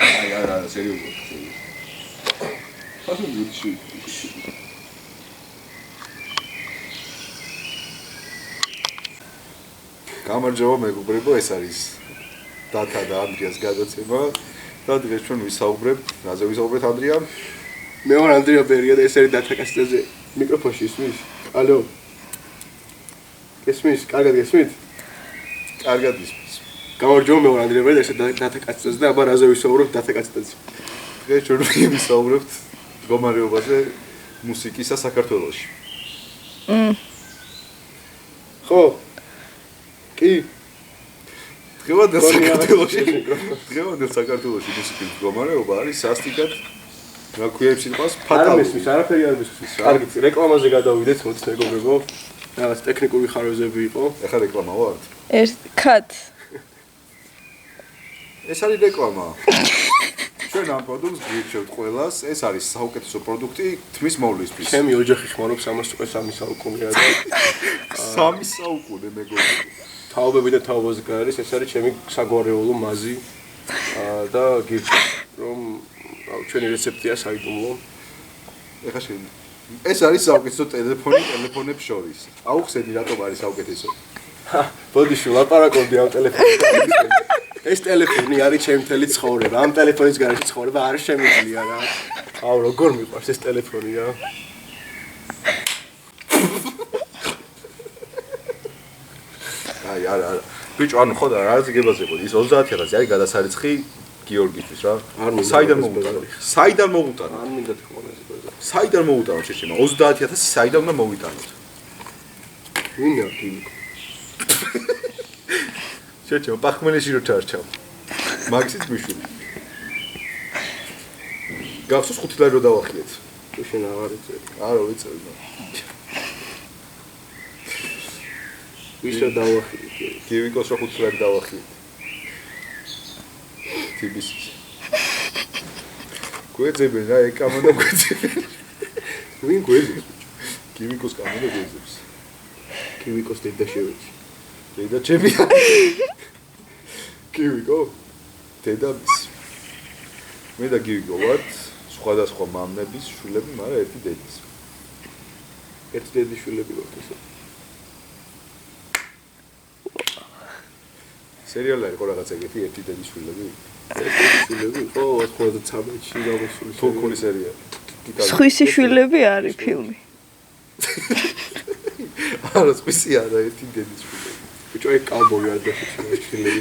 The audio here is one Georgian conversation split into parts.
არა, სერიოზულად. ასე ვიცი. გამარჯობა მეგობრებო, ეს არის დათა და ანდრიას გადაცემა. და დღეს ჩვენ ვისაუბრებთ, რაზე ვისაუბრებთ ანდრია? მე ვარ ანდრია ბერია და ეს არის დათა კასტაზე. მიკროფონში ისმის? ალო. ისმის? კარგად ისმით? კარგად ისმის. გამარჯობა, მე ვარ ანდრია ბერია და ეს დათა კასტაზე და აბა რაზე ვისაუბრებთ დათა კასტაზე. დღეს ჩვენ ვისაუბრებთ მდგომარეობაზე მუსიკისა საქართველოში. ხო. კი. დღევანდელ საქართველოში მუსიკის მდგომარეობა არის სასტიკად რა ქვია სიტყვას ფატალური. არ მისმის, არაფერი არ მისმის. კარგით, რეკლამაზე გადავიდეთ, მოდით მეგობრებო. რაღაც ტექნიკური ხარვეზები იყო. ეხლა რეკლამა ვართ? cut. ეს არის რეკლამა. ჩვენ ამ პროდუქტს გვირჩევთ ყველას. ეს არის საუკეთესო პროდუქტი თმის მოვლისთვის. ჩემი ოჯახი ხმარობს ამას უკვე 3 საუკუნეა და 3 საუკუნე მეგობრებო. თაობები და თაობაზე გაარის, ეს არის ჩემი საგვარეულო მაზი და გირჩევთ რომ ჩვენი რეცეპტია საიდუმლო. ეხლა შენ ეს არის საუკეთესო ტელეფონებს შორის. აუხსენდი რატომ არის საუკეთესო? ბოდიში ლაპარაკობდი ამ ტელეფონზე. ეს ტელეფონი არის ჩემი მთელი ცხოვრება. ამ ტელეფონის გარშე ცხოვრება არ შემიძლია რა. აუ როგორ მიყვარს ეს ტელეფონი რა. არა. ბიჭო, ანუ ხო და რა ზიგებაზე ყო ის 30000 არის გადასარიცხი გიორგისთვის რა. საიდან მოუტანო? საიდან მოუტანო? არ მინდა თქონაზე ბაზარი. საიდან მოუტანო შეშემა? 30000 საიდან უნდა მოვიტანოთ? ვინია გიმიკო? შეჩემ პახმელიში რო ჩარჩავ. მაგისიც მიშვილი. გახსოვს 5 ლარი რო დავახიეთ. თუ შენ აღარ იწევ. არა, ვიწევი. ვისა დავახიეთ? გივიკოს რო 5 ლარი დავახიეთ. ტიბისის. გვეძებენ რა ეკამოდა გვეძებენ. ვინ გვეძებს? გივიკოს კამოდა გვეძებს. გივიკოს დედა შევეცი. დედა ჩემია. გივიკო? დედა მე და გივიკო ვართ სხვადასხვა მამნების შვილები, მაგრამ ერთი დედის. ერთი დედის შვილები ვართ ესე. სერიალი იყო რაღაც ეგეთი ერთი დედის შვილები. შვილები იყო 93-ში გამოსული თურქული სერიალი. სხვისი შვილები არის ფილმი. არა, სხვისი არა, ერთი დედის შვილები. ბიჭო, ეგ კალბოი არ დაშიჩი შვილები.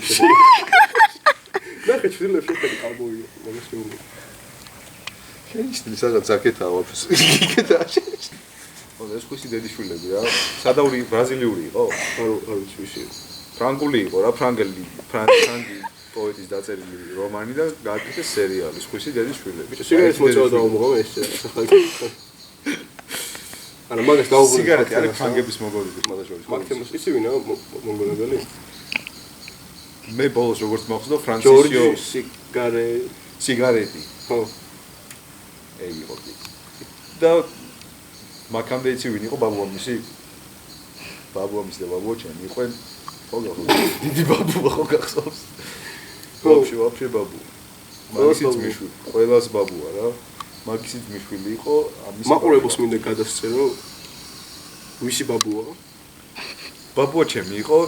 ნახე შვილები შეფერი კალბოია, მომესმული. შენიშნილი სადაც ზაკეთაა ვაფშე. იქეთაა შენიშნილი. ო, ეს სხვისი დედის შვილები რა. სადაური ბრაზილიური იყო? არ ვიცი ვისი. ფრანგული იყო რა, ფრანგი პოეტის დაწერილი რომანი და გააკეთეს სერიალი სხვისი დედის შვილები. ბიჭო, სიგარეტს მოწევა დაუმღო ეს ახლა. არა, მაგას დაუბრუნე. სიგარეტი არის ფრანგების მოგონებით მაგაშორის. მაგთემოს იცი ვინა მონგოლებელი? მე ბოლოს როგორც მოხდა ფრანცისიო სიგარეტი. ხო. ეგ იყო კი. და მაგამდე იცი ვინ იყო ბაბუამისი? ბაბუამისი და ბაბუაჩემი იყვენ დიდი ბაბუა ხო გახსოვს? ვაფშე ბაბუა. მაგისიც მიშვილი, ყველას ბაბუა რა. მაგისიც მიშვილი იყო, ამის მაყურებელს მინდა გადასწერო ვისი ბაბუა? ბაბუა ჩემი იყო,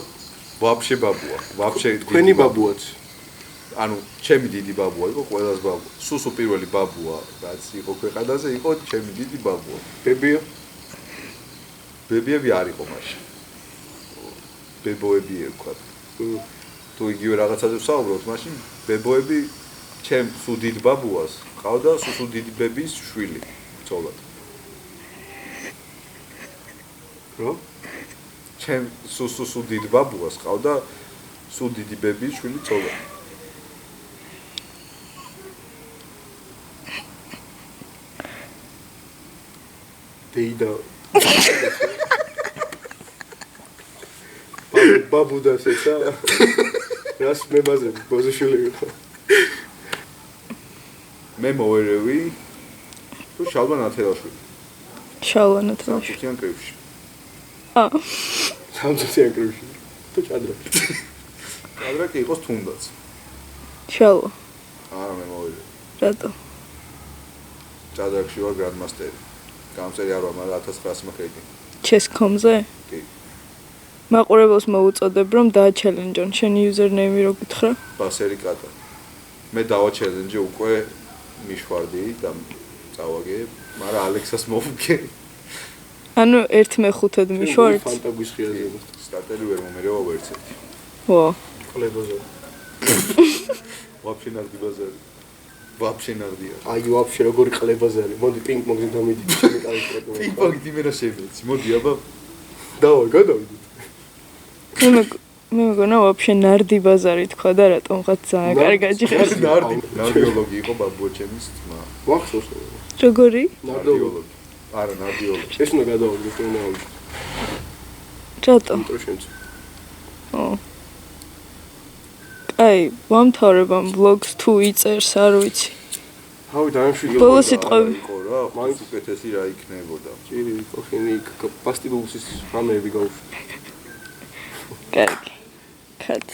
ვაფშე ბაბუა. ვაფშე თქვენი ბაბუაც. ანუ ჩემი დიდი ბაბუა იყო, ყველას ბაბუა. სუსუ პირველი ბაბუა, რაც იყო ქვეყანაზე, იყო ჩემი დიდი ბაბუა. ბებია? ბებიები არ იყო მაშინ. ბებოები ერქვათ. თუ იგივე რაღაცაზე ვსაუბრობთ, მაშინ ბებოები ჩემ სულ დიდ ბაბუას ყავდა სულ დიდი ბების შვილი, ცოლად. რო? ჩემ სულ დიდ ბაბუას ყავდა სულ დიდი ბების შვილი, ცოლად. დეიდა ბაბუ და ესა რას მებაზე პოზიციები იყო მე მოვერევი თუ შალვა ნათელაშვილი შალვა ნათელაშვილი სამწუთიან კრივში სამწუთიან კრივში თუ ჭადრაკი ჭადრაკი იყოს თუნდაც შალვა არა მე მოვიდა. რატო? ჭადრაკში ვარ გრანდმასტერი. გამწერი არ ვარ, მაგრამ 1900 მაქვს. ჩესკომზე? კი. მაყურებელს მოუწოდებ რომ დააჩელენჯონ შენი username-ი რო გითხრა? ბასერი კატა. მე დავაჩელენჯე უკვე მიშვარდი და წავაგე, მაგრამ ალექსას მოვუგე. ანუ 1/5-ად მიშვართ? ფანტაგვის ხიაზე. სტარტერი ვერ მომერევა ვერცეთი. ვა. ყლებაზე. ვაფშე ნარდი ბაზარი. ვაფშე ნარდია. აი ვაფშე როგორი ყლებაზარი. მოდი პინგ-პონგზე დამიდი. პინგ-პონგი მე რა შემეცი. მოდი აბა დავა გადავიდეთ. მე მეგონა ვაფშე ნარდი ბაზარი თქვა და რატომღაც ძალიან კარგად ჟღერს. ნარდიოლოგი იყო ბაბუაჩემის ძმა. ვახსოვს. როგორი? ნარდიოლოგი. არა, ნარდიოლოგი. ეს უნდა გადავიდეთ უნაუში. რატო? ტროშენც. ო. აი, ვამთავრებ ამ vlogs თუ იწერს, არ ვიცი. ჰაუ დაიმშვიდე. ბოლო სიტყვები. იყო რა, მაინც უკეთესი რა იქნებოდა. ჭირი, კოხინი, პასტიბუსის რამეები გავუშვი. კარგი. კაც.